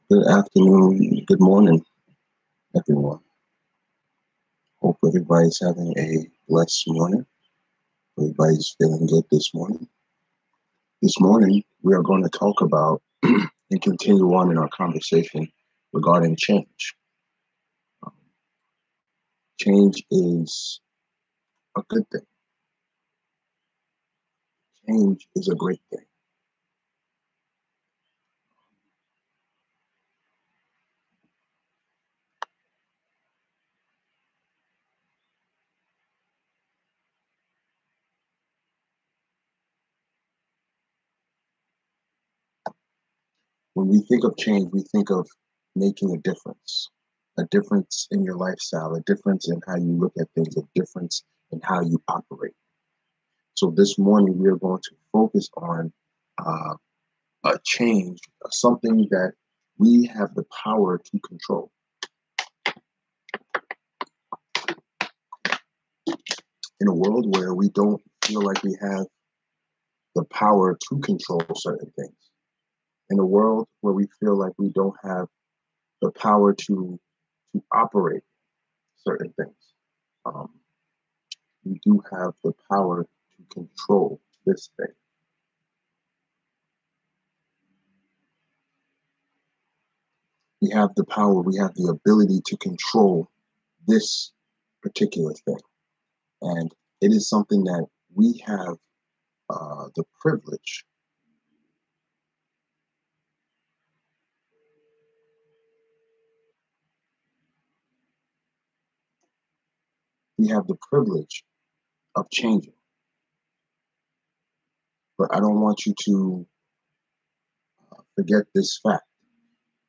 Good afternoon, good morning, everyone. Hope everybody's having a blessed morning. Everybody's feeling good this morning. This morning, we are going to talk about and continue on in our conversation regarding change. Um, Change is a good thing. Change is a great thing. When we think of change, we think of making a difference in your lifestyle, a difference in how you look at things, a difference in how you operate. So this morning, we are going to focus on uh, a change, something that we have the power to control. In a world where we don't feel like we have the power to control certain things, in a world where we feel like we don't have the power to operate certain things, um, we do have the power to control this thing. We have the power, we have the ability to control this particular thing. And it is something that we have the privilege. We have the privilege of changing. But I don't want you to forget this fact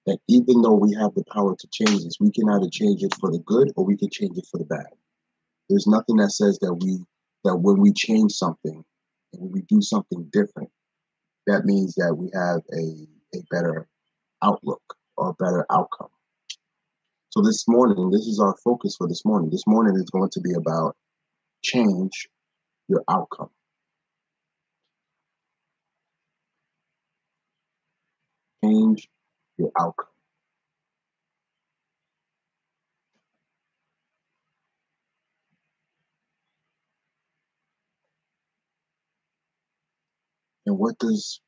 that even though we have the power to change this, we can either change it for the good or we can change it for the bad. There's nothing that says that when we change something and when we do something different, that means that we have a better outlook or a better outcome. So this morning, this is our focus for this morning. This morning is going to be about change your outcome. Change your outcome. And what does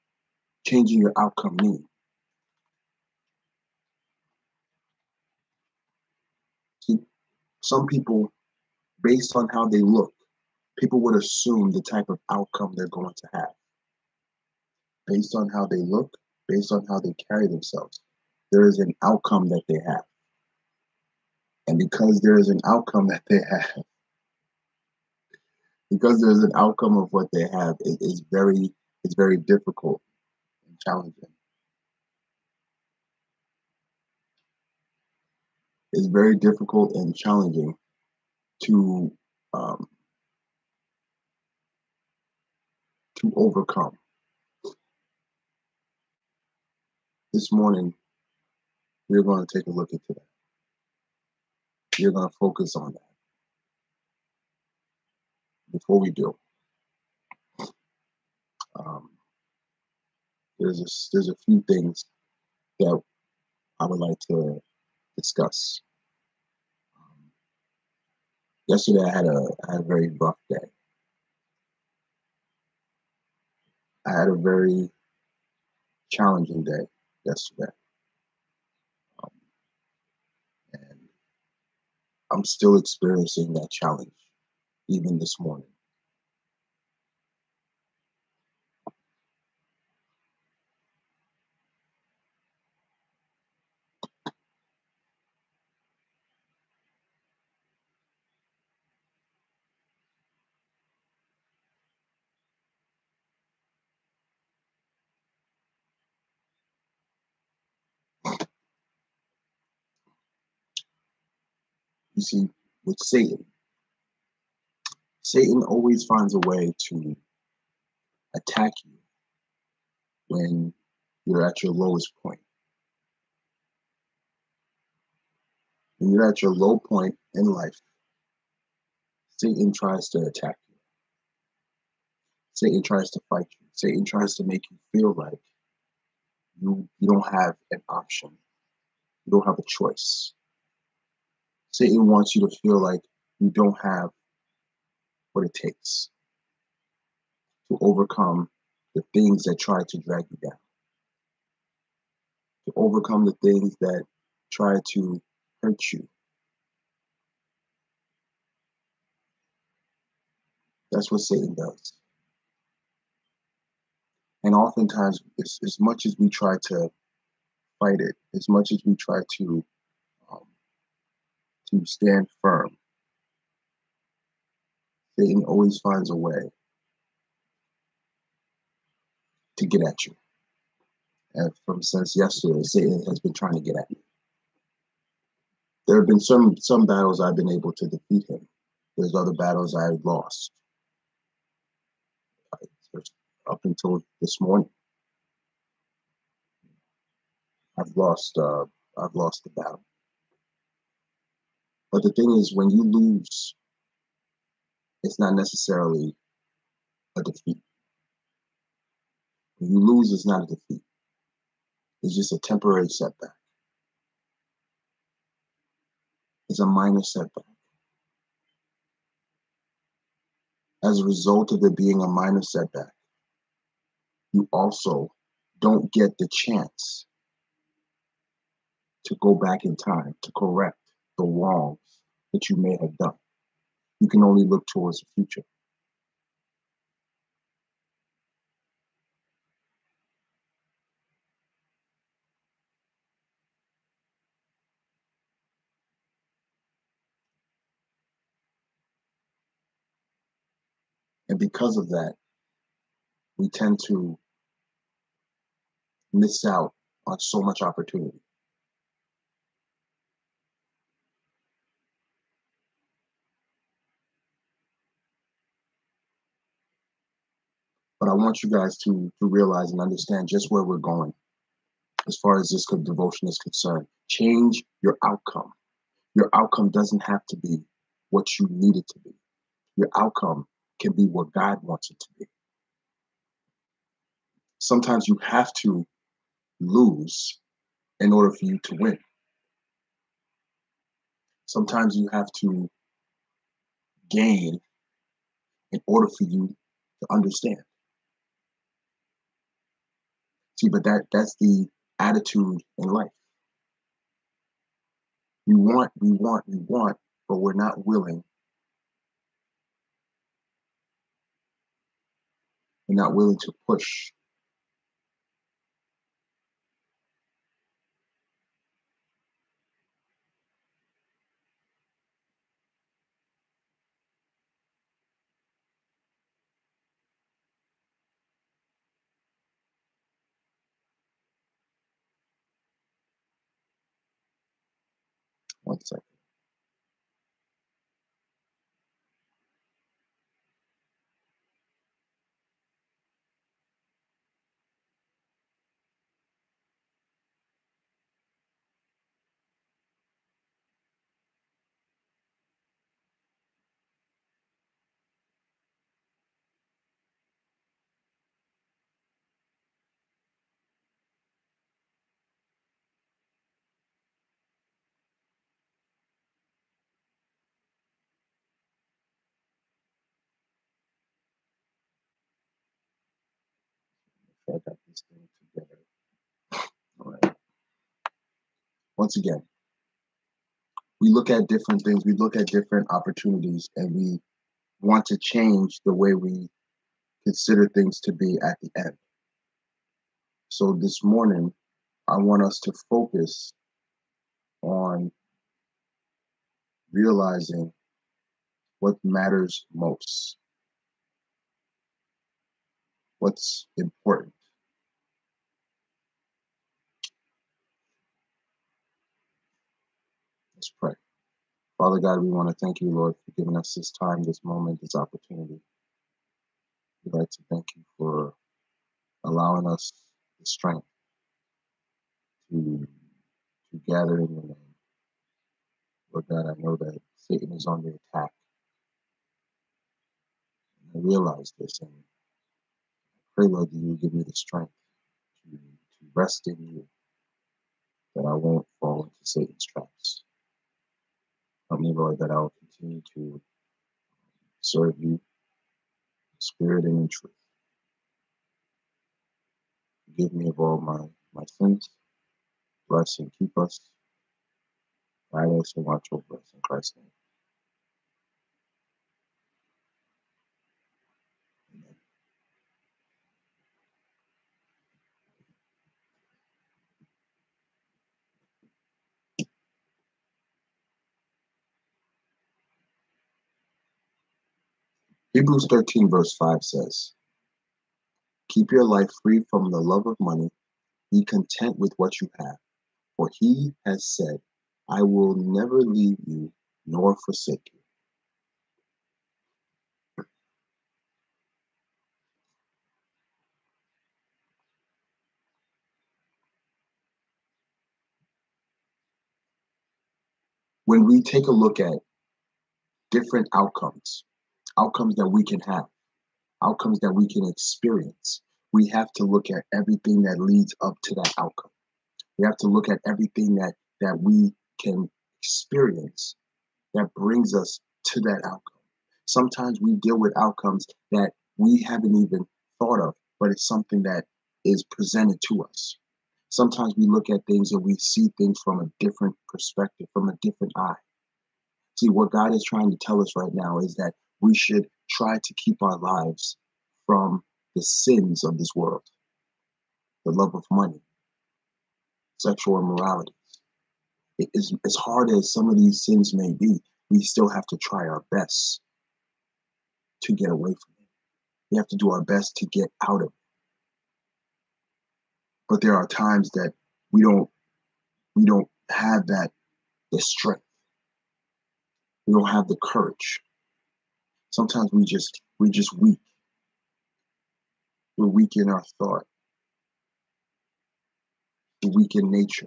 changing your outcome mean? See, some people, based on how they look, people would assume the type of outcome they're going to have. Based on how they look, based on how they carry themselves, there is an outcome that they have. And because there is an outcome that they have, because there's an outcome of what they have, it's very difficult and challenging. It's very difficult and challenging to um, to overcome. This morning, we're going to take a look into that. We're going to focus on that. Before we do, um, there's a few things that I would like to discuss. Um, Yesterday, I had a very rough day. I had a very challenging day yesterday, um, and I'm still experiencing that challenge even this morning. You see, with Satan always finds a way to attack you when you're at your lowest point. When you're at your low point in life, Satan tries to attack you. Satan tries to fight you. Satan tries to make you feel like you don't have an option. You don't have a choice. Satan wants you to feel like you don't have what it takes to overcome the things that try to drag you down, to overcome the things that try to hurt you. That's what Satan does. And oftentimes, as much as we try to fight it, as much as we try um, to stand firm, Satan always finds a way to get at you. And from since yesterday, Satan has been trying to get at me. There have been some battles I've been able to defeat him. There's other battles I've lost. Up until this morning, I've lost. I've lost the battle. But the thing is, when you lose, it's not necessarily a defeat. When you lose, it's not a defeat. It's just a temporary setback. It's a minor setback. As a result of it being a minor setback, you also don't get the chance to go back in time to correct the wrongs that you may have done. You can only look towards the future. And because of that, we tend to miss out on so much opportunity. But I want you guys to realize and understand just where we're going as far as this devotion is concerned. Change your outcome. Your outcome doesn't have to be what you need it to be. Your outcome can be what God wants it to be. Sometimes you have to lose in order for you to win. Sometimes you have to gain in order for you to understand. See, but that's the attitude in life. We want, but we're not willing. We're not willing to push. One second. I got this thing together. All right. Once again, we look at different things, we look at different opportunities, and we want to change the way we consider things to be at the end. So this morning, I want us to focus on realizing what matters most, what's important. Let's pray. Father God, we want to thank you, Lord, for giving us this time, this moment, this opportunity. We'd like to thank you for allowing us the strength to, to gather in your name. Lord God, I know that Satan is on the attack. I realize this, and I pray, Lord, that you give me the strength to rest in you, that I won't fall. fall into Satan's traps. Help me, Lord, that I will continue to serve you in spirit and in truth. Forgive me of all my sins. Bless and keep us. Guide us and watch over us in Christ's name. Amen. Hebrews 13 verse 5 says, keep your life free from the love of money. Be content with what you have. For he has said, I will never leave you nor forsake you. When we take a look at different outcomes that we can have, outcomes that we can experience, we have to look at everything that leads up to that outcome. We have to look at everything that we can experience that brings us to that outcome. Sometimes we deal with outcomes that we haven't even thought of, but it's something that is presented to us. Sometimes we look at things and we see things from a different perspective, from a different eye. See, what God is trying to tell us right now is that we should try to keep our lives from the sins of this world, the love of money, sexual immorality. As hard as some of these sins may be, we still have to try our best to get away from it. We have to do our best to get out of it. But there are times that we don't have the strength. We don't have the courage. Sometimes we just weak. We're weak in our thought. We're weak in nature.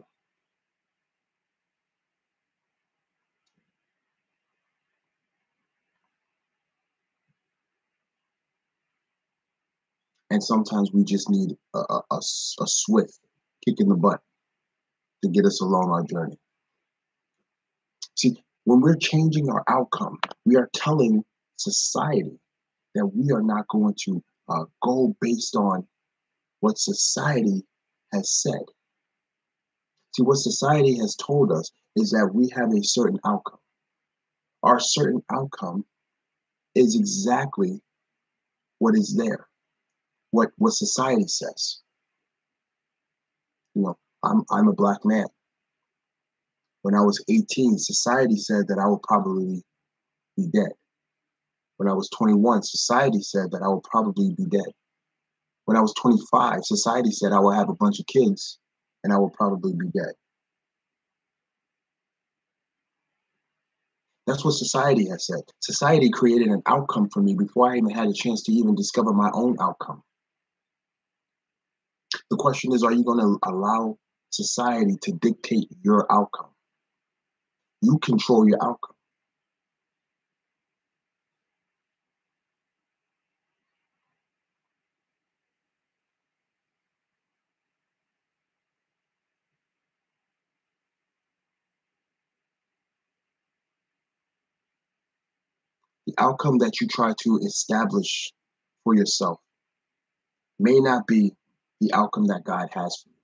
And sometimes we just need a swift kick in the butt to get us along our journey. See, when we're changing our outcome, we are telling society that we are not going to go based on what society has said. See, what society has told us is that we have a certain outcome. Our certain outcome is exactly what is there, what society says. You know, I'm a black man. When I was 18, society said that I would probably be dead. When I was 21, society said that I would probably be dead. When I was 25, society said I would have a bunch of kids and I would probably be dead. That's what society has said. Society created an outcome for me before I even had a chance to even discover my own outcome. The question is, are you going to allow society to dictate your outcome? You control your outcome. The outcome that you try to establish for yourself may not be the outcome that God has for you.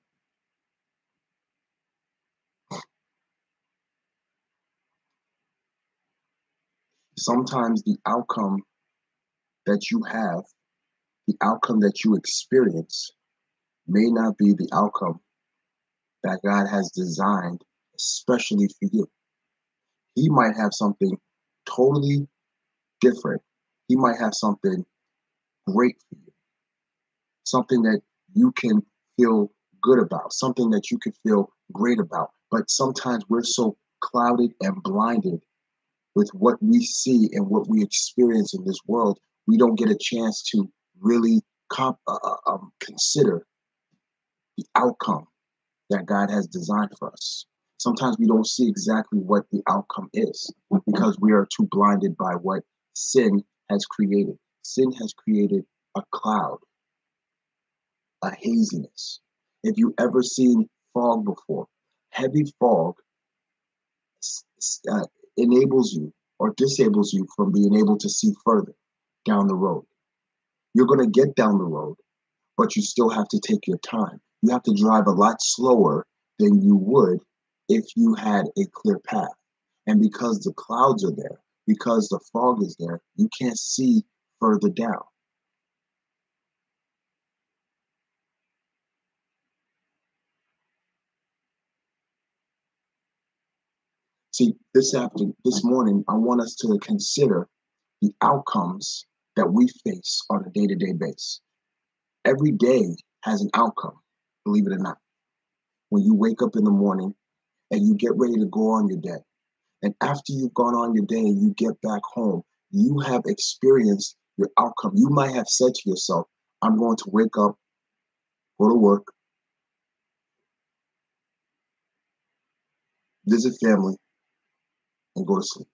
Sometimes the outcome that you have, the outcome that you experience, may not be the outcome that God has designed, especially for you. He might have something totally different. He might have something great for you, something that you can feel good about, something that you can feel great about. But sometimes we're so clouded and blinded with what we see and what we experience in this world, we don't get a chance to really consider the outcome that God has designed for us. Sometimes we don't see exactly what the outcome is because we are too blinded by what sin has created. Sin has created a cloud, a haziness. If you ever seen fog before, Heavy fog enables you or disables you from being able to see further down the road. You're going to get down the road, but you still have to take your time. You have to drive a lot slower than you would if you had a clear path. And because the clouds are there, because the fog is there, you can't see further down. See, this morning, I want us to consider the outcomes that we face on a day-to-day basis. Every day has an outcome, believe it or not. When you wake up in the morning and you get ready to go on your day, and after you've gone on your day and you get back home, you have experienced your outcome. You might have said to yourself, I'm going to wake up, go to work, visit family, and go to sleep.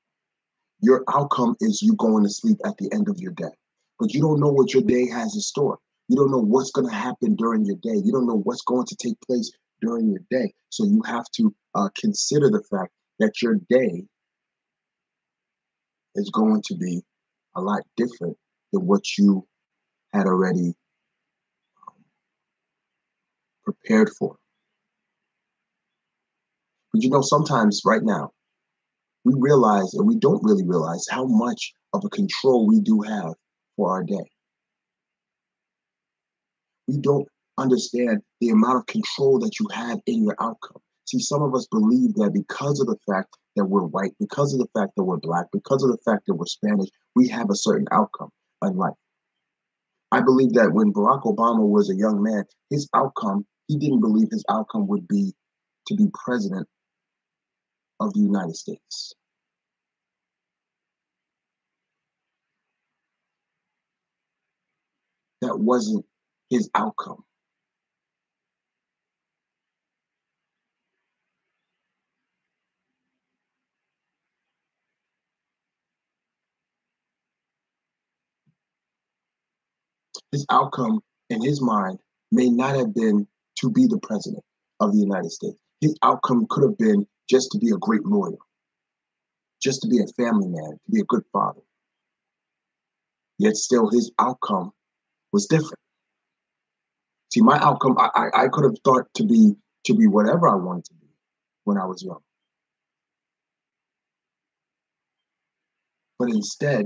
Your outcome is you going to sleep at the end of your day. But you don't know what your day has in store. You don't know what's going to happen during your day. You don't know what's going to take place during your day. So you have to consider the fact that your day is going to be a lot different than what you had already prepared for. But you know, sometimes right now, we realize, and we don't really realize, how much of a control we do have for our day. We don't understand the amount of control that you have in your outcome. See, some of us believe that because of the fact that we're white, because of the fact that we're black, because of the fact that we're Spanish, we have a certain outcome in life. I believe that when Barack Obama was a young man, his outcome, he didn't believe his outcome would be to be president of the United States. That wasn't his outcome. His outcome in his mind may not have been to be the president of the United States. His outcome could have been just to be a great lawyer, just to be a family man, to be a good father. Yet still his outcome was different. See, my outcome, I could have thought to be whatever I wanted to be when I was young. But instead,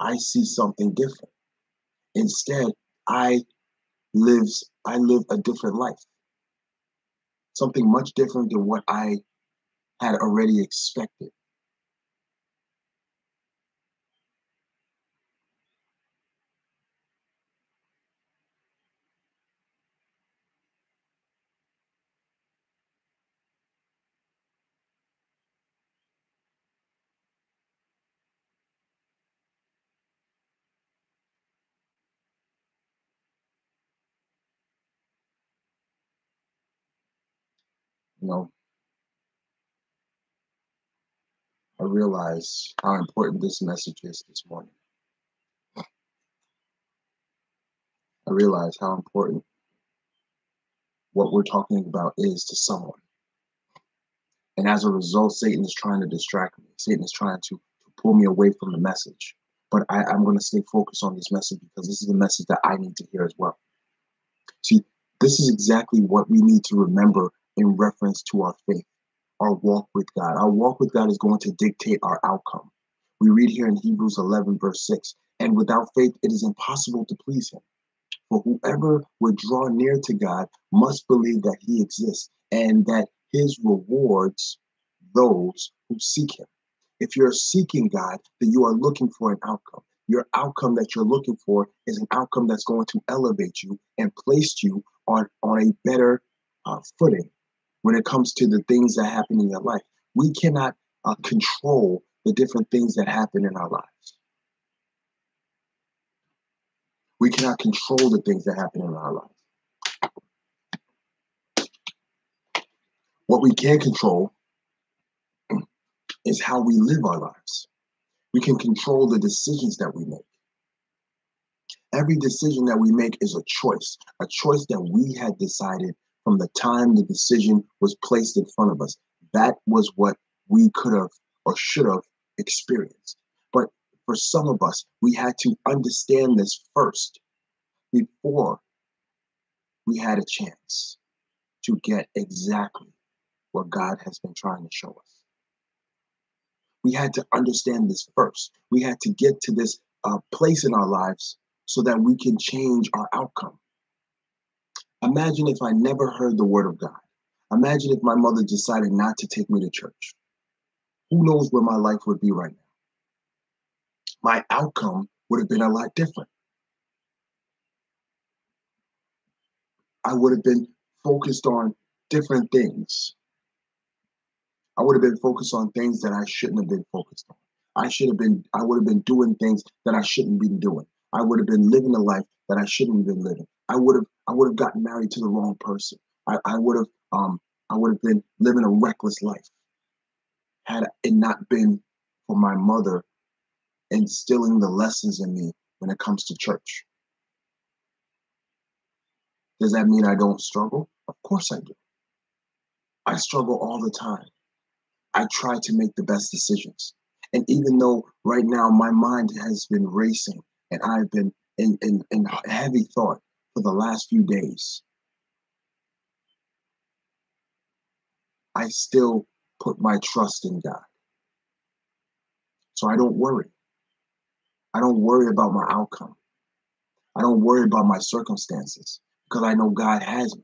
I see something different. Instead, I I live a different life. Something much different than what I had already expected. You know, I realize how important this message is this morning. I realize how important what we're talking about is to someone. And as a result, Satan is trying to distract me. Satan is trying to pull me away from the message. But I'm going to stay focused on this message because this is the message that I need to hear as well. See, this is exactly what we need to remember in reference to our faith, our walk with God. Our walk with God is going to dictate our outcome. We read here in Hebrews 11, verse 6, and without faith, it is impossible to please him. For whoever would draw near to God must believe that he exists and that his rewards those who seek him. If you're seeking God, then you are looking for an outcome. Your outcome that you're looking for is an outcome that's going to elevate you and place you on a better footing when it comes to the things that happen in your life. We cannot control the different things that happen in our lives. We cannot control the things that happen in our lives. What we can control is how we live our lives. We can control the decisions that we make. Every decision that we make is a choice that we had decided from the time the decision was placed in front of us. That was what we could have or should have experienced. But for some of us, we had to understand this first before we had a chance to get exactly what God has been trying to show us. We had to understand this first. We had to get to this place in our lives so that we can change our outcome. Imagine if I never heard the word of God. Imagine if my mother decided not to take me to church. Who knows where my life would be right now? My outcome would have been a lot different. I would have been focused on different things. I would have been focused on things that I shouldn't have been focused on. I would have been doing things that I shouldn't be doing. I would have been living a life that I shouldn't have been living. I would have gotten married to the wrong person. I would have been living a reckless life had it not been for my mother instilling the lessons in me when it comes to church. Does that mean I don't struggle? Of course I do. I struggle all the time. I try to make the best decisions. And even though right now my mind has been racing and I've been in heavy thought for the last few days, I still put my trust in God. So I don't worry. I don't worry about my outcome. I don't worry about my circumstances because I know God has me.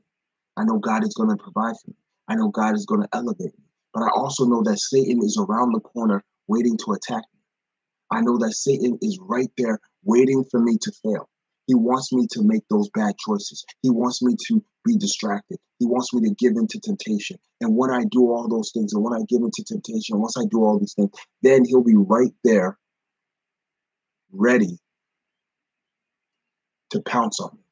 I know God is going to provide for me. I know God is going to elevate me. But I also know that Satan is around the corner waiting to attack me. I know that Satan is right there waiting for me to fail. He wants me to make those bad choices. He wants me to be distracted. He wants me to give into temptation. And when I do all those things, and when I give into temptation, once I do all these things, then he'll be right there ready to pounce on me.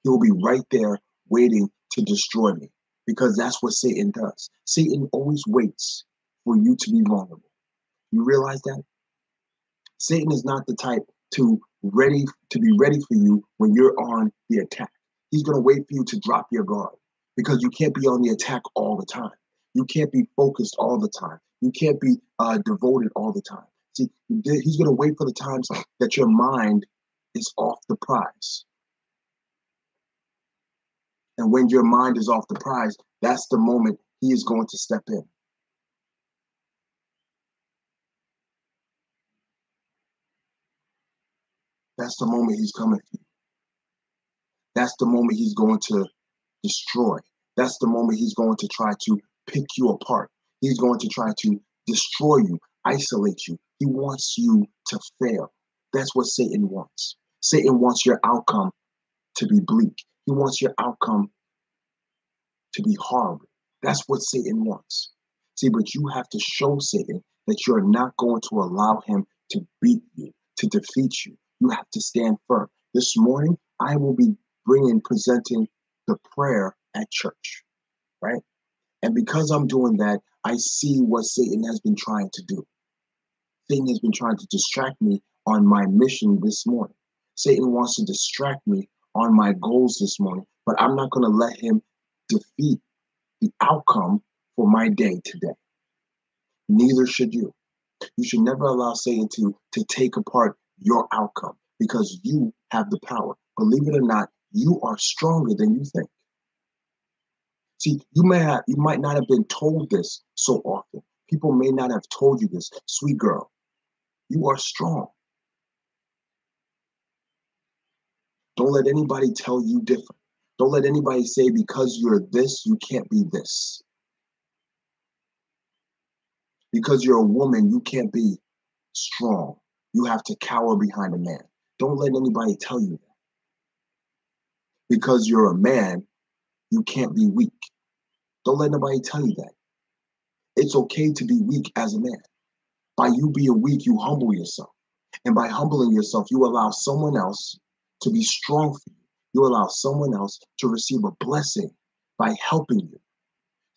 He'll be right there waiting to destroy me because that's what Satan does. Satan always waits for you to be vulnerable. You realize that? Satan is not the type to be ready for you when you're on the attack. He's going to wait for you to drop your guard because you can't be on the attack all the time. You can't be focused all the time. You can't be devoted all the time. See, he's going to wait for the times that your mind is off the prize. And when your mind is off the prize, that's the moment he is going to step in. That's the moment he's coming for you. That's the moment he's going to destroy. That's the moment he's going to try to pick you apart. He's going to try to destroy you, isolate you. He wants you to fail. That's what Satan wants. Satan wants your outcome to be bleak. He wants your outcome to be horrible. That's what Satan wants. See, but you have to show Satan that you're not going to allow him to beat you, to defeat you. You have to stand firm. This morning, I will be presenting the prayer at church, right? And because I'm doing that, I see what Satan has been trying to do. Satan has been trying to distract me on my mission this morning. Satan wants to distract me on my goals this morning, but I'm not going to let him defeat the outcome for my day today. Neither should you. You should never allow Satan to take apart your outcome because you have the power. Believe it or not, you are stronger than you think. See, you might not have been told this so often. People may not have told you this. Sweet girl, you are strong. Don't let anybody tell you different. Don't let anybody say because you're this, you can't be this. Because you're a woman, you can't be strong. You have to cower behind a man. Don't let anybody tell you that. Because you're a man, you can't be weak. Don't let nobody tell you that. It's okay to be weak as a man. By you being weak, you humble yourself. And by humbling yourself, you allow someone else to be strong for you. You allow someone else to receive a blessing by helping you.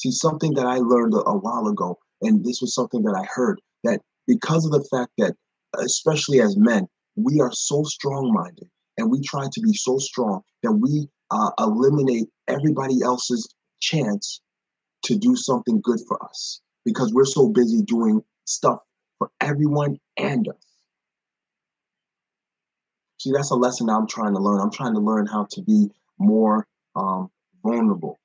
See, something that I learned a while ago, and this was something that I heard, that because of the fact that, especially as men, we are so strong-minded and we try to be so strong that we eliminate everybody else's chance to do something good for us because we're so busy doing stuff for everyone and us. See, that's a lesson I'm trying to learn. I'm trying to learn how to be more vulnerable.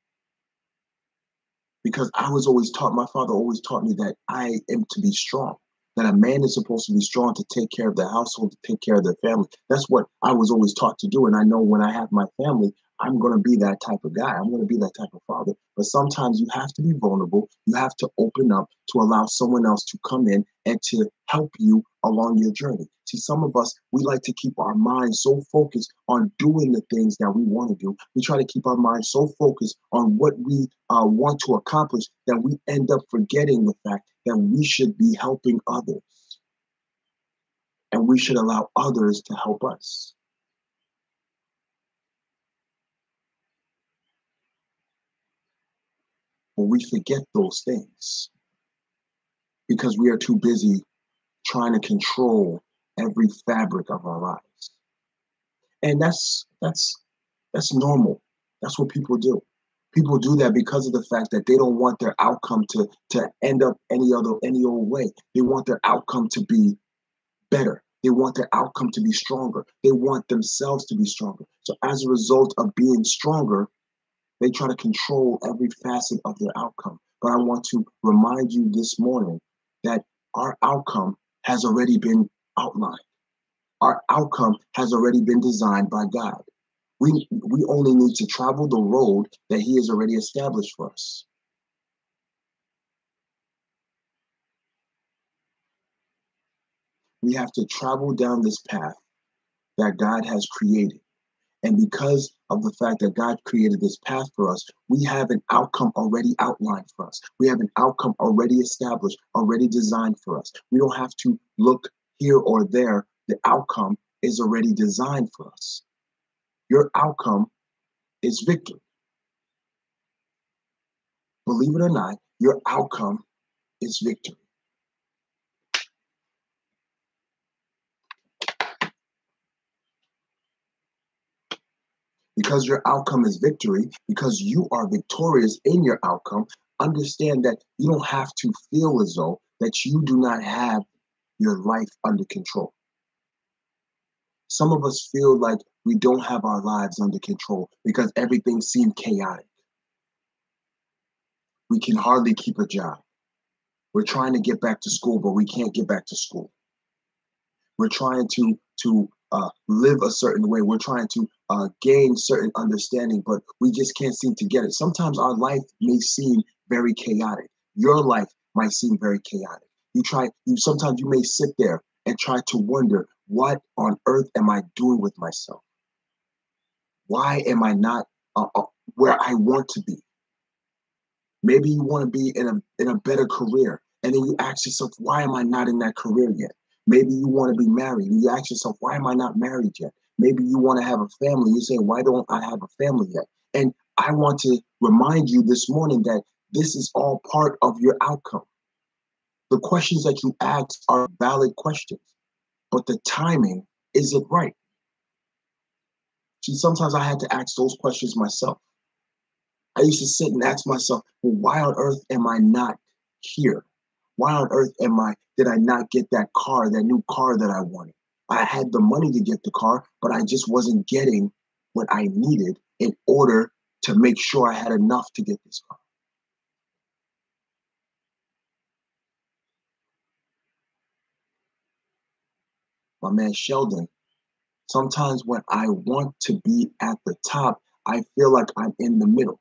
Because I was always taught, my father always taught me that I am to be strong, that a man is supposed to be strong to take care of the household, to take care of their family. That's what I was always taught to do. And I know when I have my family, I'm going to be that type of guy. I'm going to be that type of father. But sometimes you have to be vulnerable. You have to open up to allow someone else to come in and to help you along your journey. See, some of us, we like to keep our minds so focused on doing the things that we want to do. We try to keep our minds so focused on what we want to accomplish that we end up forgetting the fact that we should be helping others. And we should allow others to help us. But we forget those things because we are too busy trying to control every fabric of our lives. And that's normal. That's what people do. People do that because of the fact that they don't want their outcome to end up any old way. They want their outcome to be better. They want their outcome to be stronger. They want themselves to be stronger. So as a result of being stronger, they try to control every facet of their outcome. But I want to remind you this morning that our outcome has already been outlined. Our outcome has already been designed by God. We only need to travel the road that He has already established for us. We have to travel down this path that God has created. And because of the fact that God created this path for us, we have an outcome already outlined for us. We have an outcome already established, already designed for us. We don't have to look here or there. The outcome is already designed for us. Your outcome is victory. Believe it or not, your outcome is victory. Because your outcome is victory, because you are victorious in your outcome, understand that you don't have to feel as though that you do not have your life under control. Some of us feel like we don't have our lives under control because everything seems chaotic. We can hardly keep a job. We're trying to get back to school, but we can't get back to school. We're trying to live a certain way. We're trying to gain certain understanding, but we just can't seem to get it. Sometimes our life may seem very chaotic. Your life might seem very chaotic. Sometimes you may sit there and try to wonder, what on earth am I doing with myself? Why am I not where I want to be? Maybe you want to be in a better career, and then you ask yourself, why am I not in that career yet? Maybe you want to be married, and you ask yourself, why am I not married yet? Maybe you want to have a family. You say, why don't I have a family yet? And I want to remind you this morning that this is all part of your outcome. The questions that you ask are valid questions, but the timing isn't right. See, sometimes I had to ask those questions myself. I used to sit and ask myself, well, why on earth am I not here? Why on earth did I not get that new car that I wanted? I had the money to get the car, but I just wasn't getting what I needed in order to make sure I had enough to get this car. My man Sheldon, sometimes when I want to be at the top, I feel like I'm in the middle.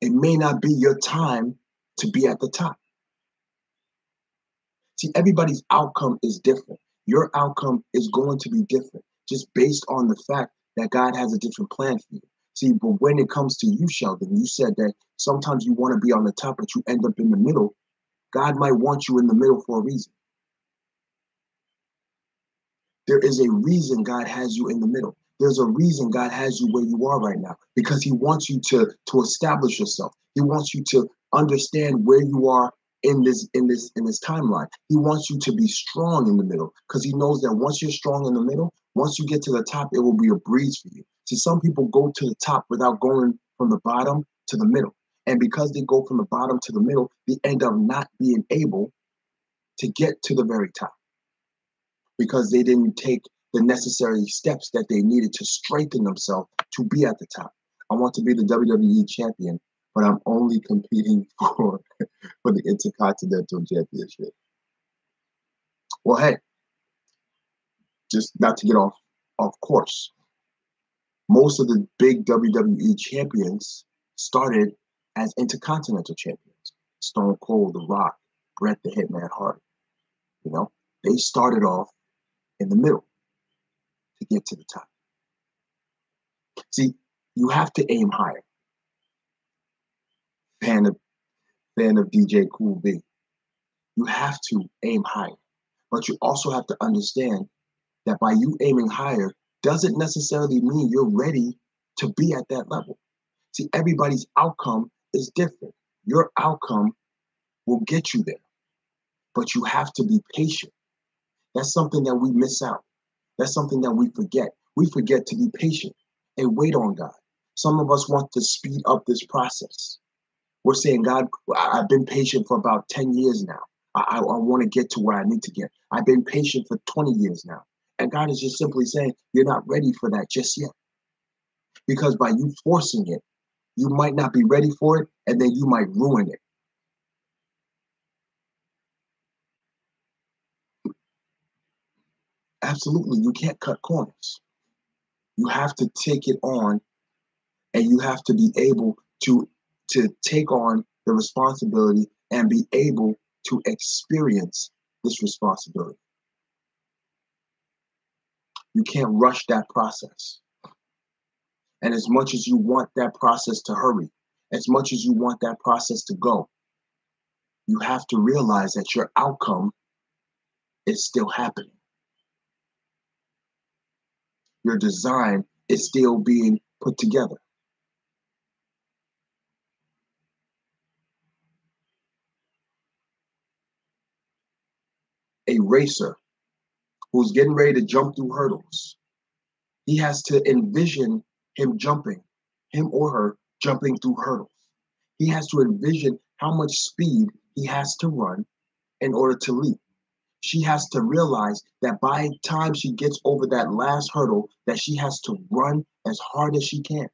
It may not be your time to be at the top. See, everybody's outcome is different. Your outcome is going to be different just based on the fact that God has a different plan for you. See, but when it comes to you, Sheldon, you said that sometimes you want to be on the top, but you end up in the middle. God might want you in the middle for a reason. There is a reason God has you in the middle. There's a reason God has you where you are right now, because He wants you to establish yourself. He wants you to understand where you are in this timeline. He wants you to be strong in the middle because he knows that once you're strong in the middle, once you get to the top, it will be a breeze for you. See, some people go to the top without going from the bottom to the middle. And because they go from the bottom to the middle, they end up not being able to get to the very top because they didn't take the necessary steps that they needed to strengthen themselves to be at the top. I want to be the WWE champion, but I'm only competing for the Intercontinental Championship. Well, hey, just not to get off course. Most of the big WWE champions started as Intercontinental champions. Stone Cold, The Rock, Bret the Hitman Hart. You know, they started off in the middle to get to the top. See, you have to aim higher. Fan of DJ Cool B. You have to aim higher. But you also have to understand that by you aiming higher doesn't necessarily mean you're ready to be at that level. See, everybody's outcome is different. Your outcome will get you there, but you have to be patient. That's something that we miss out. That's something that we forget. We forget to be patient and wait on God. Some of us want to speed up this process. We're saying, God, I've been patient for about 10 years now. I want to get to where I need to get. I've been patient for 20 years now. And God is just simply saying, you're not ready for that just yet. Because by you forcing it, you might not be ready for it, and then you might ruin it. Absolutely, you can't cut corners. You have to take it on, and you have to be able to take on the responsibility and be able to experience this responsibility. You can't rush that process. And as much as you want that process to hurry, as much as you want that process to go, you have to realize that your outcome is still happening. Your design is still being put together. A racer who's getting ready to jump through hurdles, he has to envision him or her jumping through hurdles. He has to envision how much speed he has to run in order to leap. She has to realize that by the time she gets over that last hurdle, that she has to run as hard as she can.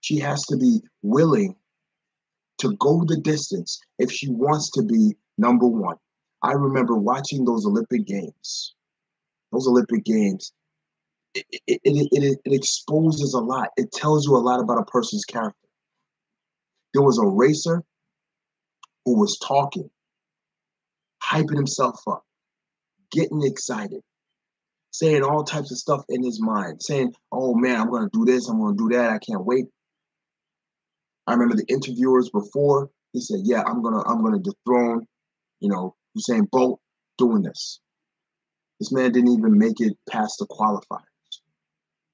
She has to be willing to go the distance if she wants to be number one. I remember watching those Olympic Games. Those Olympic Games, it exposes a lot. It tells you a lot about a person's character. There was a racer who was talking, hyping himself up, getting excited, saying all types of stuff in his mind, saying, oh man, I'm going to do this, I'm going to do that, I can't wait. I remember the interviewers before, he said, yeah, I'm gonna dethrone, Usain Bolt doing this. This man didn't even make it past the qualifiers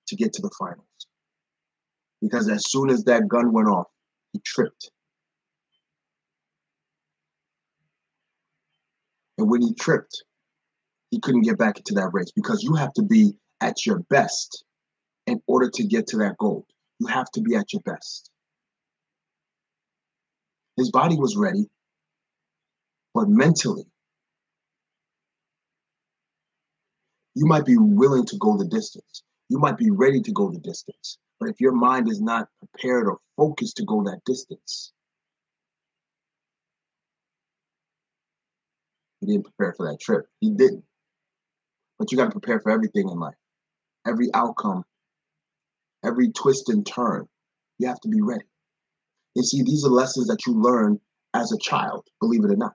to get to the finals. Because as soon as that gun went off, he tripped. And when he tripped, he couldn't get back into that race because you have to be at your best in order to get to that goal. You have to be at your best. His body was ready, but mentally, you might be willing to go the distance. You might be ready to go the distance. But if your mind is not prepared or focused to go that distance, he didn't prepare for that trip. He didn't. But you got to prepare for everything in life. Every outcome, every twist and turn, you have to be ready. You see, these are lessons that you learn as a child, believe it or not.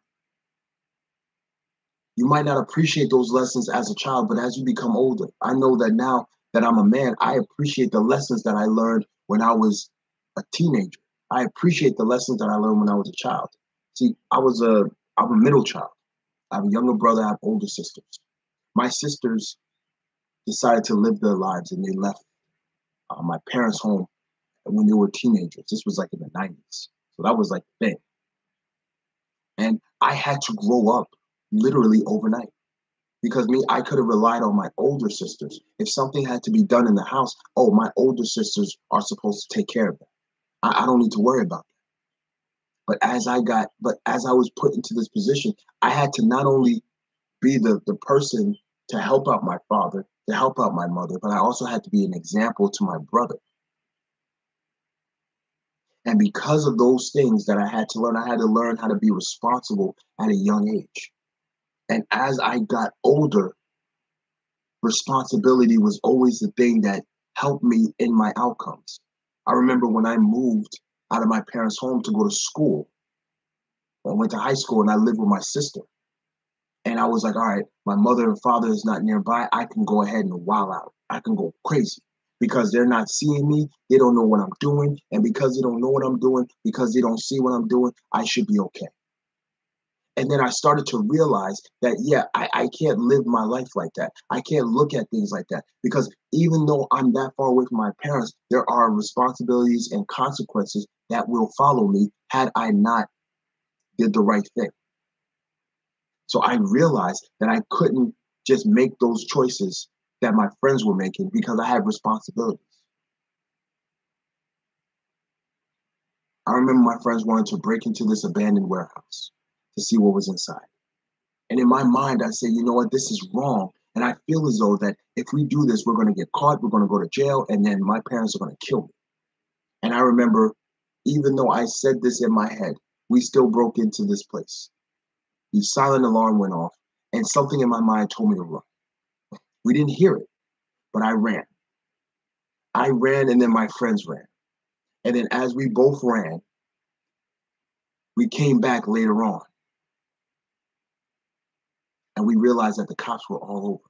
You might not appreciate those lessons as a child, but as you become older, I know that now that I'm a man, I appreciate the lessons that I learned when I was a teenager. I appreciate the lessons that I learned when I was a child. See, I'm a middle child. I have a younger brother, I have older sisters. My sisters decided to live their lives and they left my parents' home when they were teenagers. This was like in the 90s. So that was like the thing. And I had to grow up literally overnight. Because me, I could have relied on my older sisters. If something had to be done in the house, oh, my older sisters are supposed to take care of that. I don't need to worry about that. But as I was put into this position, I had to not only be the person to help out my father, to help out my mother, but I also had to be an example to my brother. And because of those things that I had to learn how to be responsible at a young age. And as I got older, responsibility was always the thing that helped me in my outcomes. I remember when I moved out of my parents' home to go to school. I went to high school and I lived with my sister. And I was like, all right, my mother and father is not nearby. I can go ahead and wild out. I can go crazy because they're not seeing me. They don't know what I'm doing. And because they don't know what I'm doing, because they don't see what I'm doing, I should be okay. And then I started to realize that, yeah, I can't live my life like that. I can't look at things like that because even though I'm that far away from my parents, there are responsibilities and consequences that will follow me had I not did the right thing. So I realized that I couldn't just make those choices that my friends were making because I had responsibilities. I remember my friends wanted to break into this abandoned warehouse to see what was inside. And in my mind, I say, you know what, this is wrong. And I feel as though that if we do this, we're going to get caught, we're going to go to jail, and then my parents are going to kill me. And I remember, even though I said this in my head, we still broke into this place. The silent alarm went off, and something in my mind told me to run. We didn't hear it, but I ran. I ran, and then my friends ran. And then as we both ran, we came back later on, and we realized that the cops were all over.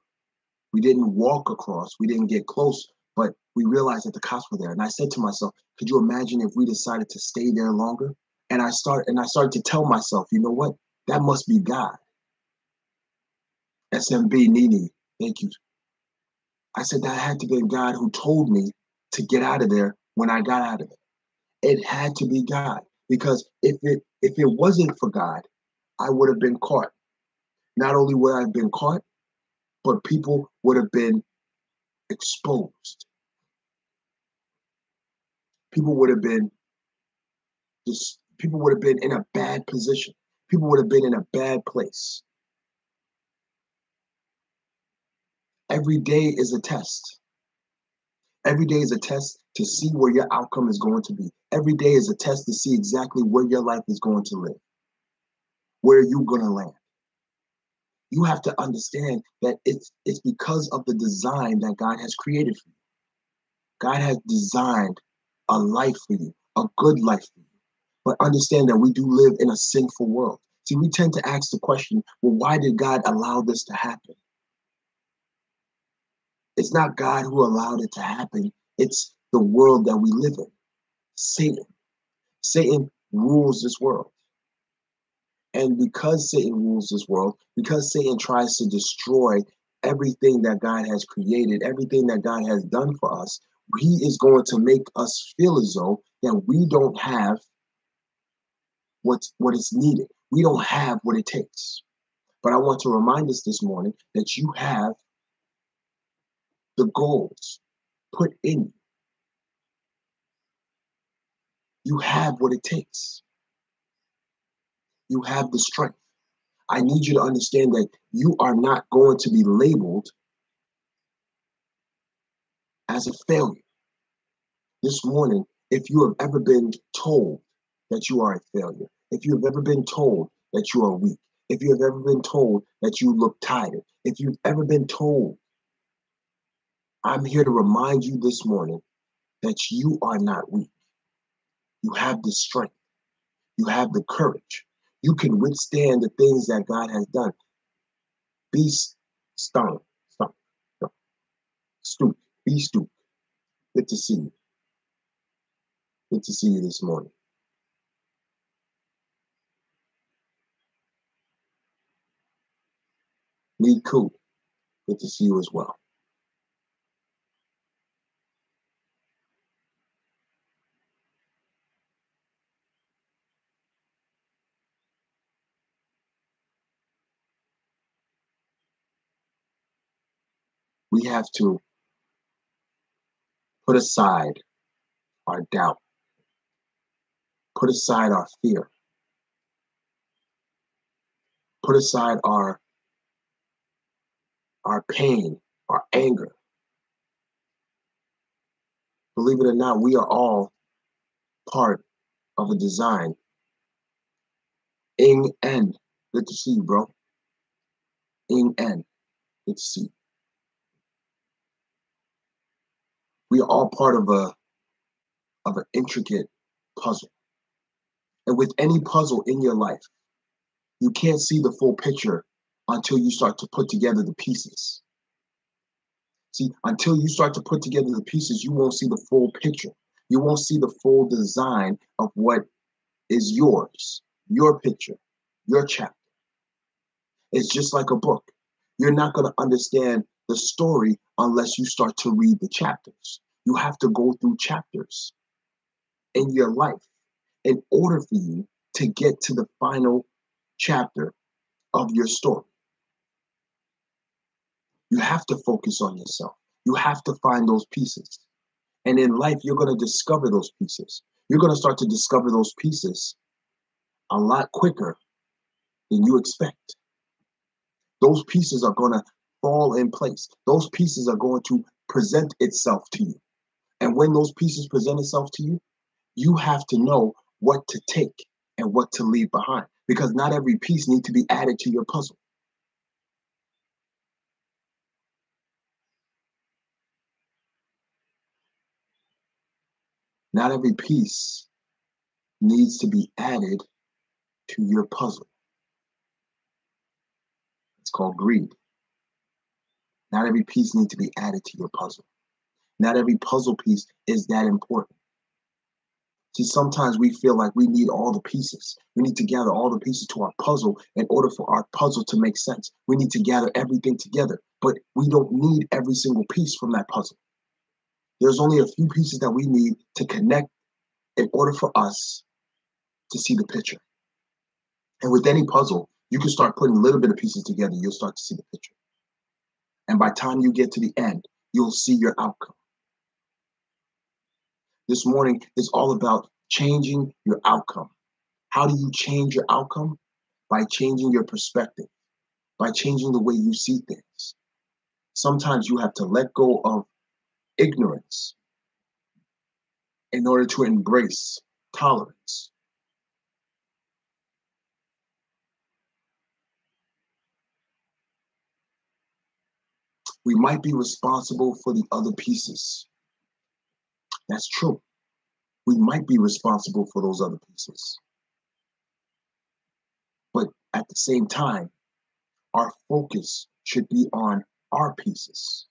We didn't walk across, we didn't get close, but we realized that the cops were there. And I said to myself, could you imagine if we decided to stay there longer? And I started to tell myself, you know what? That must be God. SMB Nini, thank you. I said that had to be God who told me to get out of there when I got out of there. It had to be God. Because if it wasn't for God, I would have been caught. Not only would I have been caught, but people would have been exposed. People would have been people would have been in a bad position. People would have been in a bad place. Every day is a test. Every day is a test to see where your outcome is going to be. Every day is a test to see exactly where your life is going to live. Where are you going to land? You have to understand that it's because of the design that God has created for you. God has designed a life for you, a good life for you. But understand that we do live in a sinful world. See, we tend to ask the question, well, why did God allow this to happen? It's not God who allowed it to happen. It's the world that we live in. Satan. Satan rules this world. And because Satan rules this world, because Satan tries to destroy everything that God has created, everything that God has done for us, he is going to make us feel as though that we don't have what is needed. We don't have what it takes. But I want to remind us this morning that you have the goals put in you. You have what it takes. You have the strength. I need you to understand that you are not going to be labeled as a failure. This morning, if you have ever been told that you are a failure, if you have ever been told that you are weak, if you have ever been told that you look tired, if you've ever been told, I'm here to remind you this morning that you are not weak. You have the strength. You have the courage. You can withstand the things that God has done. Be stung, stoop, be stoop. Good to see you. Good to see you this morning. Lee Coop, good to see you as well. We have to put aside our doubt, put aside our fear, put aside our pain, our anger. Believe it or not, we are all part of a design. Ing N, good to see you, bro. Ing N, good to see you. We are all part of an intricate puzzle. And with any puzzle in your life, you can't see the full picture until you start to put together the pieces. See, until you start to put together the pieces, you won't see the full picture. You won't see the full design of what is yours, your picture, your chapter. It's just like a book. You're not going to understand the story unless you start to read the chapters. You have to go through chapters in your life in order for you to get to the final chapter of your story. You have to focus on yourself. You have to find those pieces. And in life, you're going to discover those pieces. You're going to start to discover those pieces a lot quicker than you expect. Those pieces are going to fall in place. Those pieces are going to present itself to you. And when those pieces present itself to you, you have to know what to take and what to leave behind, because not every piece needs to be added to your puzzle. Not every piece needs to be added to your puzzle. It's called greed. Not every piece needs to be added to your puzzle. Not every puzzle piece is that important. See, sometimes we feel like we need all the pieces. We need to gather all the pieces to our puzzle in order for our puzzle to make sense. We need to gather everything together, but we don't need every single piece from that puzzle. There's only a few pieces that we need to connect in order for us to see the picture. And with any puzzle, you can start putting a little bit of pieces together, you'll start to see the picture. And by the time you get to the end, you'll see your outcome. This morning is all about changing your outcome. How do you change your outcome? By changing your perspective, by changing the way you see things. Sometimes you have to let go of ignorance in order to embrace tolerance. We might be responsible for the other pieces. That's true. We might be responsible for those other pieces. But at the same time, our focus should be on our pieces.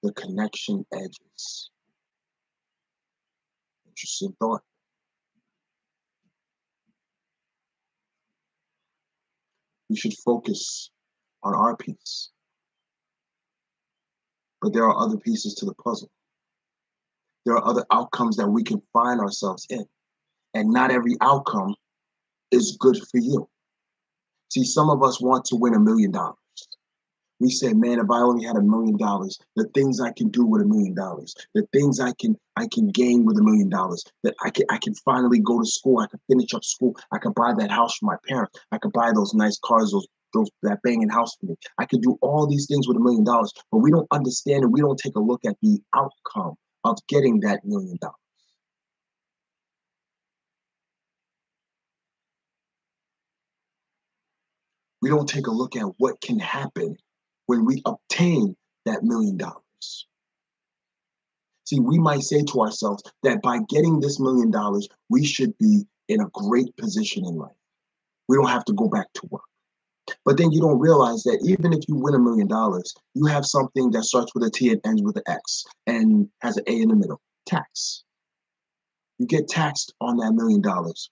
The connection edges. Interesting thought. We should focus on our piece. But there are other pieces to the puzzle. There are other outcomes that we can find ourselves in. And not every outcome is good for you. See, some of us want to win $1 million. We say, man, if I only had $1 million, the things I can do with $1 million, the things I can gain with $1 million, that I can finally go to school, I can finish up school, I can buy that house for my parents, I can buy those nice cars, that banging house for me. I can do all these things with $1 million, but we don't understand and we don't take a look at the outcome of getting that $1 million. We don't take a look at what can happen when we obtain that $1 million. See, we might say to ourselves that by getting this $1 million, we should be in a great position in life. We don't have to go back to work. But then you don't realize that even if you win $1 million, you have something that starts with a T and ends with an X and has an A in the middle. Tax. You get taxed on that $1 million.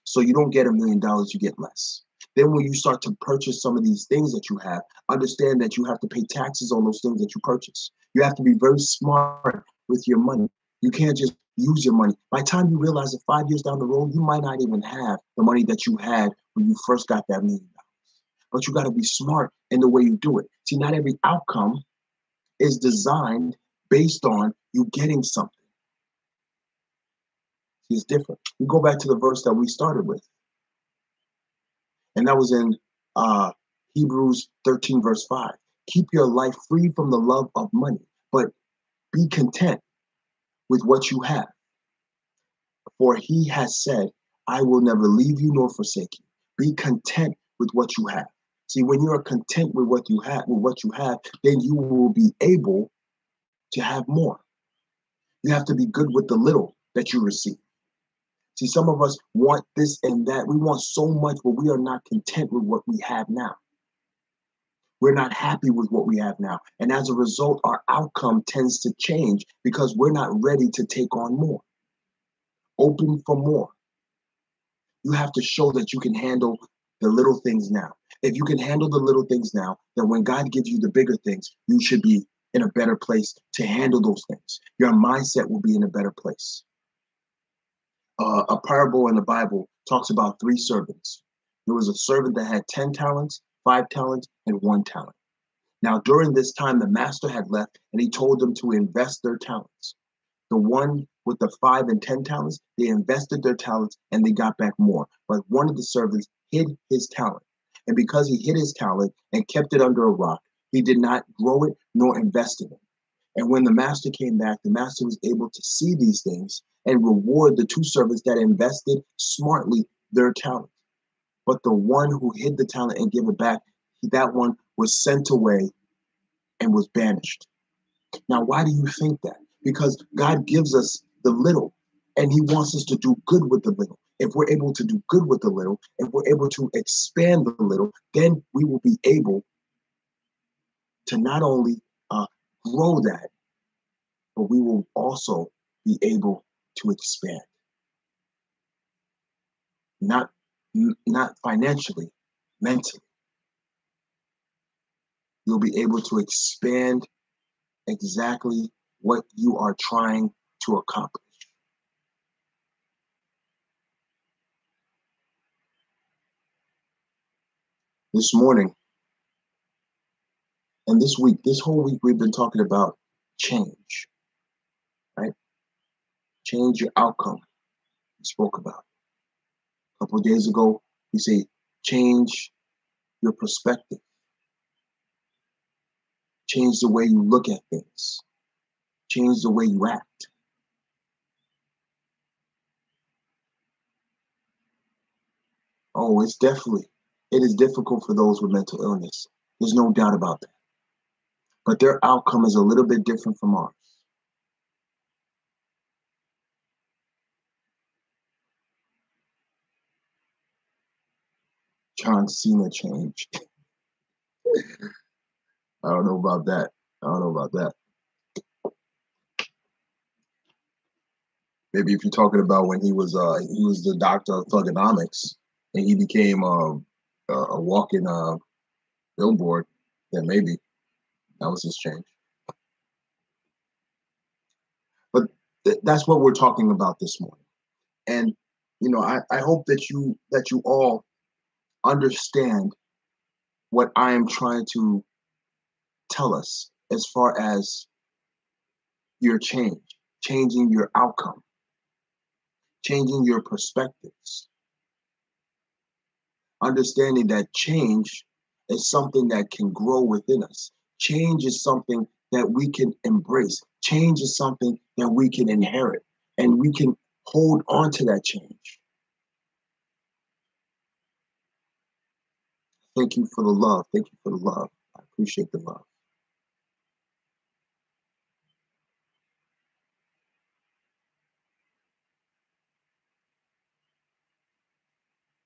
So you don't get $1 million, you get less. Then when you start to purchase some of these things that you have, understand that you have to pay taxes on those things that you purchase. You have to be very smart with your money. You can't just use your money. By the time you realize that 5 years down the road, you might not even have the money that you had when you first got that $1 million. But you got to be smart in the way you do it. See, not every outcome is designed based on you getting something. See, it's different. We go back to the verse that we started with, and that was in Hebrews 13, verse 5. Keep your life free from the love of money, but be content with what you have. For he has said, I will never leave you nor forsake you. Be content with what you have. See, when you are content with what you have, then you will be able to have more. You have to be good with the little that you receive. See, some of us want this and that. We want so much, but we are not content with what we have now. We're not happy with what we have now. And as a result, our outcome tends to change because we're not ready to take on more. Open for more. You have to show that you can handle the little things now. If you can handle the little things now, then when God gives you the bigger things, you should be in a better place to handle those things. Your mindset will be in a better place. A parable in the Bible talks about 3 servants. There was a servant that had 10 talents, 5 talents, and 1 talent. Now, during this time, the master had left and he told them to invest their talents. The one with the 5 and 10 talents, they invested their talents and they got back more. But one of the servants hid his talent. And because he hid his talent and kept it under a rock, he did not grow it nor invest in it. And when the master came back, the master was able to see these things and reward the 2 servants that invested smartly their talent. But the one who hid the talent and gave it back, that one was sent away and was banished. Now, why do you think that? Because God gives us the little and he wants us to do good with the little. If we're able to do good with the little, if we're able to expand the little, then we will be able to not only grow that, but we will also be able to expand. Not financially, mentally. You'll be able to expand exactly what you are trying to accomplish. This morning and this week, this whole week, we've been talking about change, right? Change your outcome. We spoke about. A couple of days ago, we say change your perspective. Change the way you look at things. Change the way you act. Oh, it is difficult for those with mental illness. There's no doubt about that. But their outcome is a little bit different from ours. John Cena changed. I don't know about that. Maybe if you're talking about when he was the doctor of thugonomics and he became a walking billboard, then maybe that was his change. But that's what we're talking about this morning. And I hope that you all understand what I am trying to tell us as far as your changing your outcome, changing your perspectives, understanding that change is something that can grow within us. Change is something that we can embrace. Change is something that we can inherit, and we can hold on to that change. Thank you for the love. Thank you for the love. I appreciate the love.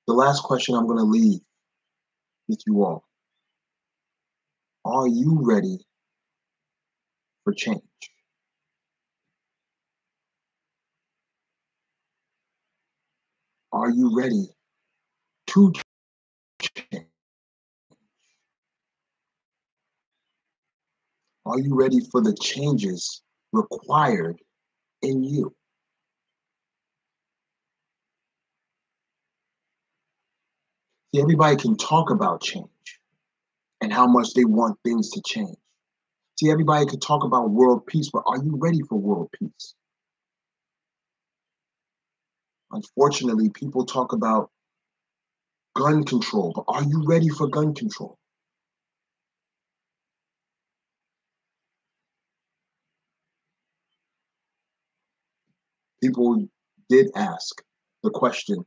The last question I'm going to leave with you all. Are you ready for change? Are you ready to change? Are you ready for the changes required in you? See, everybody can talk about change, and how much they want things to change. See, everybody could talk about world peace, but are you ready for world peace? Unfortunately, people talk about gun control, but are you ready for gun control? People did ask the question,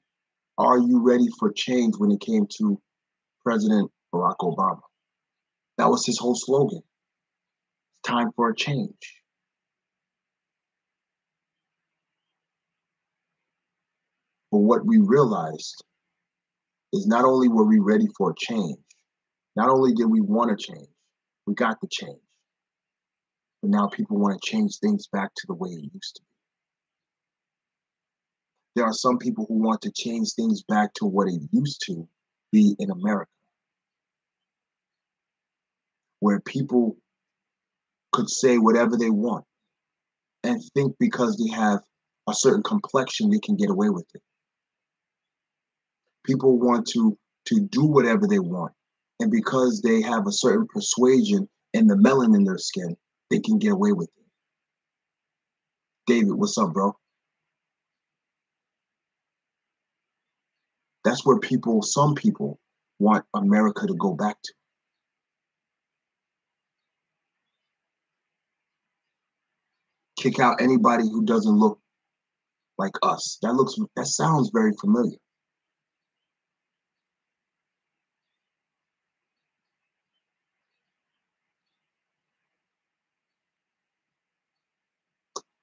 are you ready for change when it came to President Barack Obama? That was his whole slogan. It's time for a change. But what we realized is not only were we ready for a change, not only did we want to change, we got the change. But now people want to change things back to the way it used to be. There are some people who want to change things back to what it used to be in America, where people could say whatever they want and think because they have a certain complexion they can get away with it. People want to do whatever they want, and because they have a certain persuasion and the melanin in their skin, they can get away with it. David, what's up, bro? That's where some people want America to go back to. Kick out anybody who doesn't look like us. That sounds very familiar.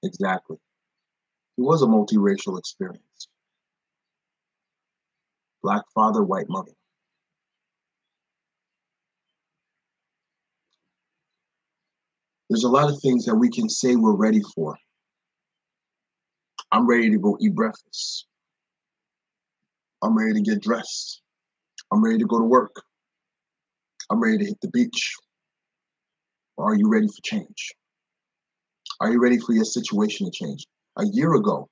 Exactly. It was a multiracial experience. Black father, white mother. There's a lot of things that we can say we're ready for. I'm ready to go eat breakfast. I'm ready to get dressed. I'm ready to go to work. I'm ready to hit the beach. Or are you ready for change? Are you ready for your situation to change? A year ago,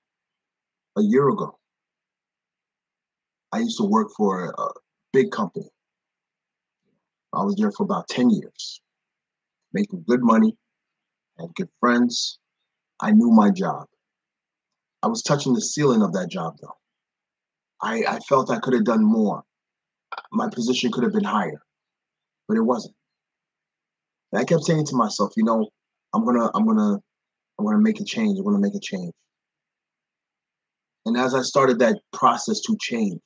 I used to work for a big company. I was there for about 10 years, making good money, had good friends. I knew my job. I was touching the ceiling of that job, though. I felt I could have done more. My position could have been higher, but it wasn't. And I kept saying to myself, I'm gonna make a change. I'm gonna make a change. And as I started that process to change,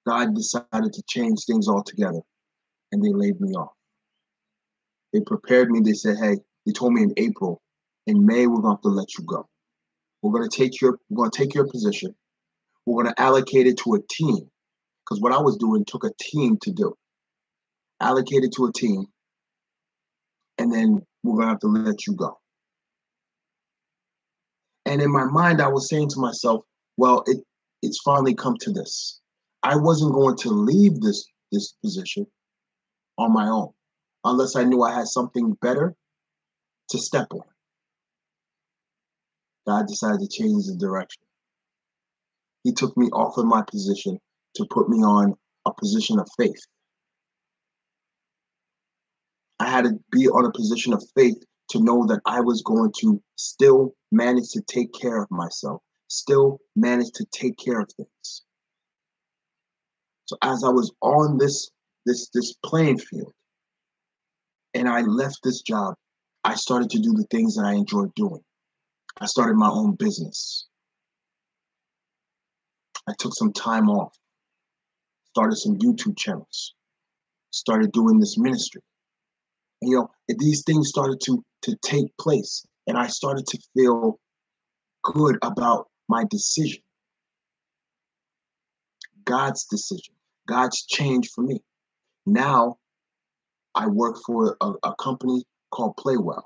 God decided to change things altogether, and they laid me off. They prepared me. They said, "Hey," they told me in April, in May we're going to have to let you go. We're going to take your position. We're going to allocate it to a team, because what I was doing took a team to do. Allocate it to a team, and then we're going to have to let you go. And in my mind, I was saying to myself, well, it's finally come to this. I wasn't going to leave this position on my own unless I knew I had something better to step on. God decided to change the direction. He took me off of my position to put me on a position of faith. I had to be on a position of faith to know that I was going to still manage to take care of myself, still manage to take care of things. So as I was on this playing field and I left this job, I started to do the things that I enjoyed doing. I started my own business. I took some time off, started some YouTube channels, started doing this ministry. And, these things started to take place, and I started to feel good about my decision, God's decision, God's change for me. Now I work for a company called Playwell,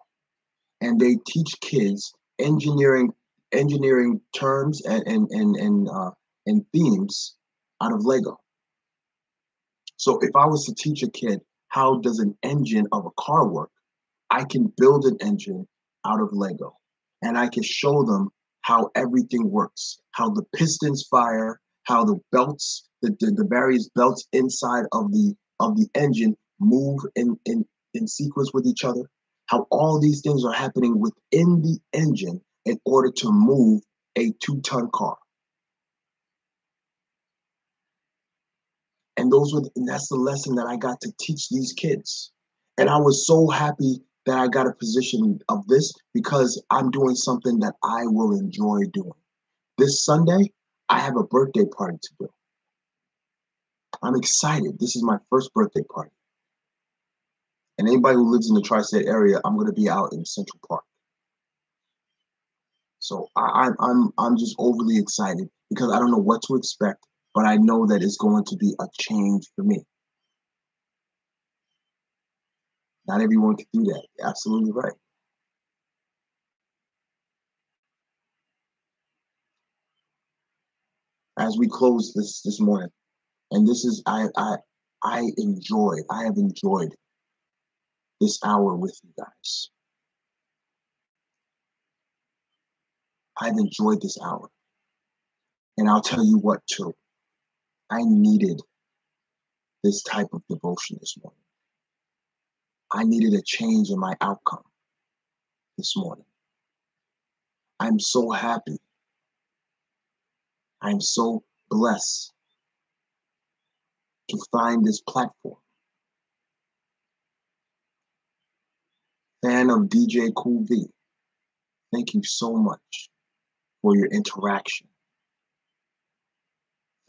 and they teach kids engineering terms and themes out of Lego. So if I was to teach a kid how does an engine of a car work, I can build an engine out of Lego, and I can show them how everything works, how the pistons fire, how the belts, the various belts inside of the engine move in sequence with each other, how all these things are happening within the engine in order to move a 2-ton car. And that's the lesson that I got to teach these kids. And I was so happy that I got a position of this because I'm doing something that I will enjoy doing. This Sunday, I have a birthday party to do. I'm excited. This is my first birthday party. And anybody who lives in the tri-state area, I'm going to be out in Central Park. So I'm just overly excited because I don't know what to expect, but I know that it's going to be a change for me. Not everyone can do that. You're absolutely right. As we close this morning, and this is I have enjoyed this hour with you guys. I've enjoyed this hour. And I'll tell you what too. I needed this type of devotion this morning. I needed a change in my outcome this morning. I'm so happy. I'm so blessed to find this platform. Fan of DJ Cool V, thank you so much for your interaction.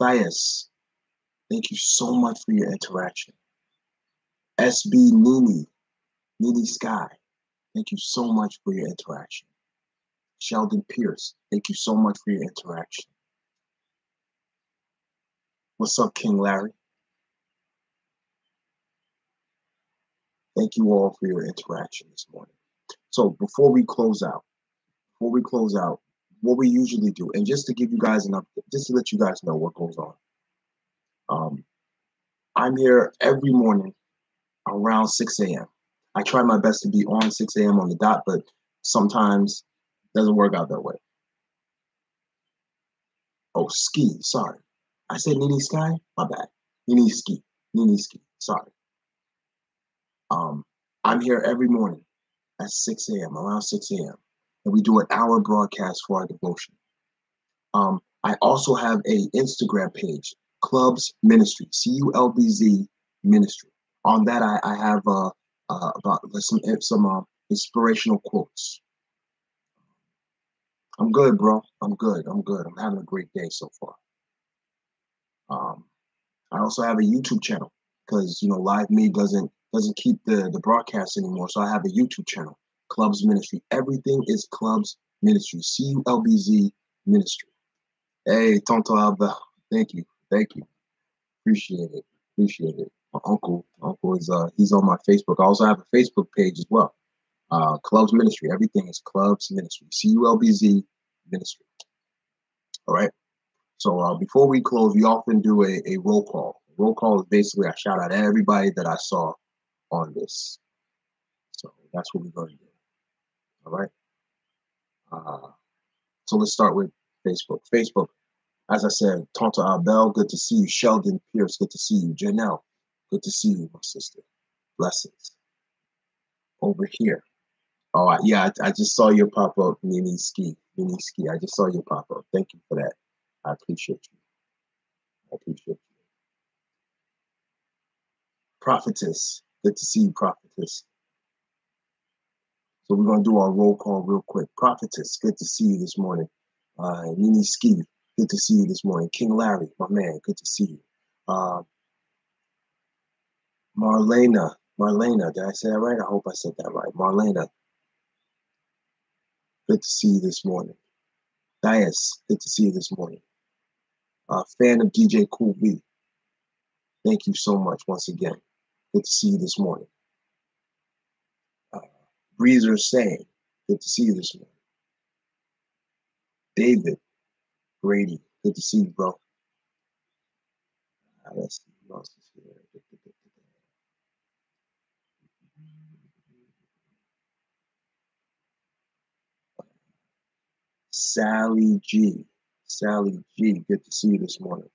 Thias, thank you so much for your interaction. SB Nini Sky, thank you so much for your interaction. Sheldon Pierce, thank you so much for your interaction. What's up, King Larry? Thank you all for your interaction this morning. So before we close out, what we usually do, and just to give you guys just to let you guys know what goes on. I'm here every morning around 6 a.m. I try my best to be on 6 a.m. on the dot, but sometimes it doesn't work out that way. Oh, Ski, sorry. I said Nini Sky? My bad. Nini Ski, sorry. I'm here every morning at 6 a.m., around 6 a.m. And we do an hour broadcast for our devotion. I also have a Instagram page, Clubs Ministry, CULBZ Ministry. On that, I have about some inspirational quotes. I'm good, bro. I'm good. I'm having a great day so far. I also have a YouTube channel because Live Me doesn't keep the broadcast anymore. So I have a YouTube channel, Clubs Ministry. Everything is Clubs Ministry, CULBZ Ministry. Hey, Tonto Alba, thank you. Appreciate it. My uncle is he's on my Facebook. I also have a Facebook page as well. Clubs Ministry. Everything is Clubs Ministry, CULBZ Ministry. All right. So before we close, we often do a roll call. Roll call is basically I shout out everybody that I saw on this. So that's what we're going to do. All right. So let's start with Facebook. Facebook, as I said, Tonto Abel, good to see you. Sheldon Pierce, good to see you. Janelle, good to see you, my sister. Blessings. Over here. Oh, yeah, I just saw your pop up, Nini Ski. I just saw your pop up. Thank you for that. I appreciate you. Prophetess, good to see you, Prophetess. So we're going to do our roll call real quick. Prophetess, good to see you this morning. Nini Ski, good to see you this morning. King Larry, my man, good to see you. Marlena, did I say that right? I hope I said that right. Marlena, good to see you this morning. Dias, good to see you this morning. Fan of DJ Cool V, thank you so much once again. Good to see you this morning. Breezer saying, good to see you this morning. David Grady, good to see you, bro. Let's see who else is here. Sally G, good to see you this morning.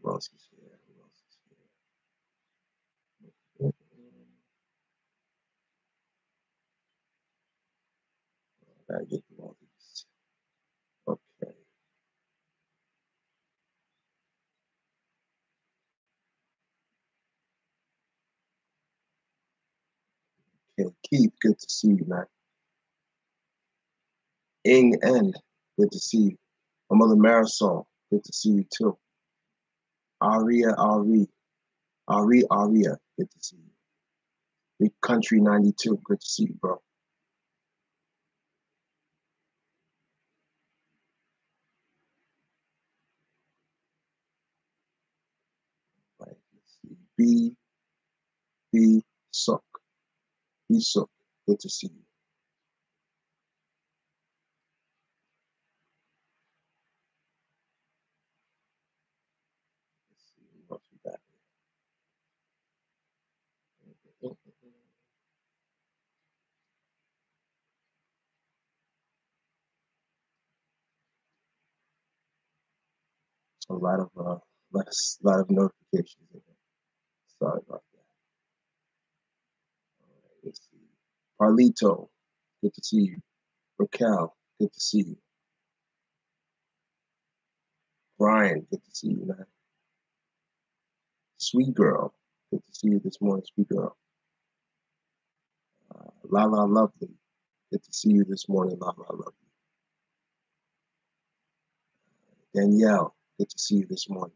Who else is here? Who else is here? I gotta get through all these. Okay. Okay, Keith, good to see you, man. Ing N, good to see you. My mother Marisol, good to see you too. Aria, good to see you. Big Country 92, good to see you, bro. Right, let's see. B Sook, good to see you. Let's see who else we got here. A lot of lot of notifications in here. Sorry about that. All right, let's see. Carlito, good to see you. Raquel, good to see you. Brian, good to see you, man. Sweet girl, good to see you this morning, sweet girl. Lala Lovely, good to see you this morning, Lala Lovely. Danielle, good to see you this morning.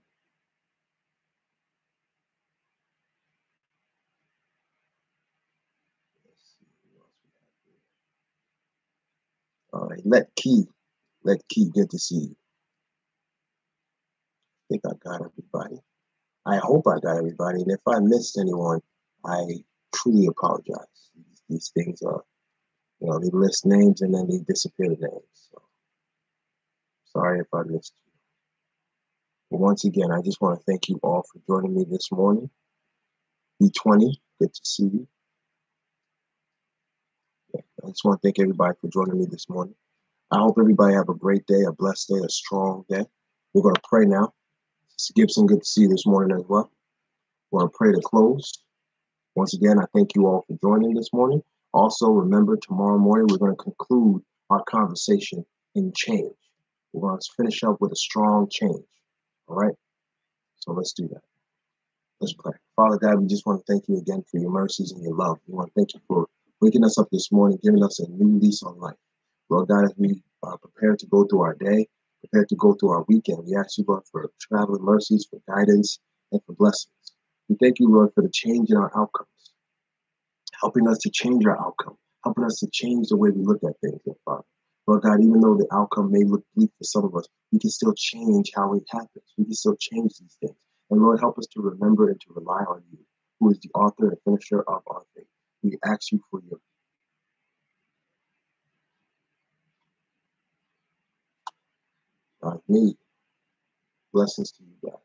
Let's see who else we have here. All right, Let Key, good to see you. I think I got everybody. I hope I got everybody. And if I missed anyone, I truly apologize. These things are, they list names and then they disappear the names. So sorry if I missed you. But once again, I just want to thank you all for joining me this morning. B20, good to see you. Yeah, I just want to thank everybody for joining me this morning. I hope everybody have a great day, a blessed day, a strong day. We're going to pray now. Sister Gibson, good to see you this morning as well. We're going to pray to close. Once again, I thank you all for joining this morning. Also, remember, tomorrow morning, we're going to conclude our conversation in change. We're going to finish up with a strong change. All right? So let's do that. Let's pray. Father God, we just want to thank you again for your mercies and your love. We want to thank you for waking us up this morning, giving us a new lease on life. Lord God, as we are prepared to go through our day, prepared to go through our weekend, we ask you, Lord, for traveling mercies, for guidance, and for blessings. We thank you, Lord, for the change in our outcomes, helping us to change our outcome, helping us to change the way we look at things, Lord Father. Lord God, even though the outcome may look bleak for some of us, we can still change how it happens. We can still change these things. And Lord, help us to remember and to rely on you, who is the author and finisher of our faith. We ask you for your me. Blessings to you guys.